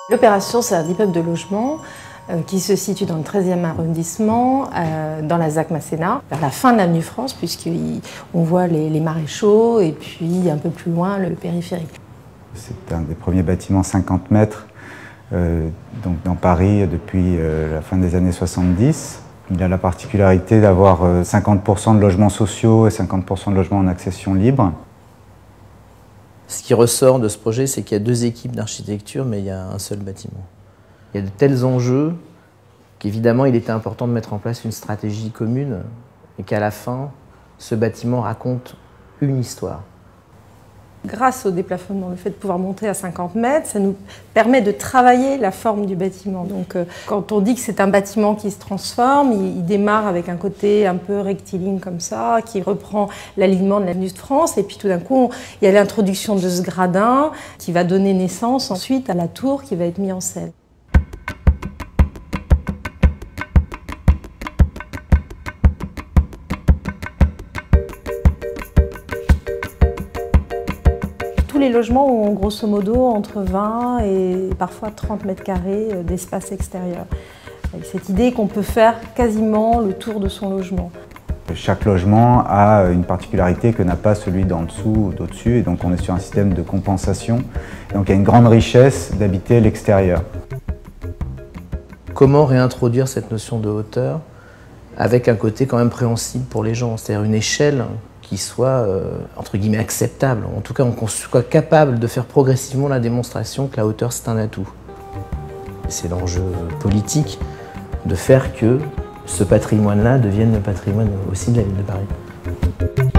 L'opération, c'est un immeuble de logement qui se situe dans le 13e arrondissement, dans la ZAC Masséna, vers la fin de l'avenue France, puisqu'on voit les maréchaux et puis un peu plus loin le périphérique. C'est un des premiers bâtiments 50 mètres donc dans Paris depuis la fin des années 70. Il a la particularité d'avoir 50% de logements sociaux et 50% de logements en accession libre. Ce qui ressort de ce projet, c'est qu'il y a deux équipes d'architecture, mais il y a un seul bâtiment. Il y a de tels enjeux qu'évidemment, il était important de mettre en place une stratégie commune et qu'à la fin, ce bâtiment raconte une histoire. Grâce au déplafonnement, le fait de pouvoir monter à 50 mètres, ça nous permet de travailler la forme du bâtiment. Donc, quand on dit que c'est un bâtiment qui se transforme, il démarre avec un côté un peu rectiligne comme ça, qui reprend l'alignement de l'avenue de France. Et puis tout d'un coup, il y a l'introduction de ce gradin qui va donner naissance ensuite à la tour qui va être mise en scène. Tous les logements ont grosso modo entre 20 et parfois 30 mètres carrés d'espace extérieur. Avec cette idée qu'on peut faire quasiment le tour de son logement. Chaque logement a une particularité que n'a pas celui d'en dessous ou d'au-dessus, et donc on est sur un système de compensation. Donc il y a une grande richesse d'habiter l'extérieur. Comment réintroduire cette notion de hauteur avec un côté quand même préhensible pour les gens, c'est-à-dire une échelle qui soit, entre guillemets, acceptable. En tout cas, qu'on soit capable de faire progressivement la démonstration que la hauteur, c'est un atout. C'est l'enjeu politique de faire que ce patrimoine-là devienne le patrimoine aussi de la ville de Paris.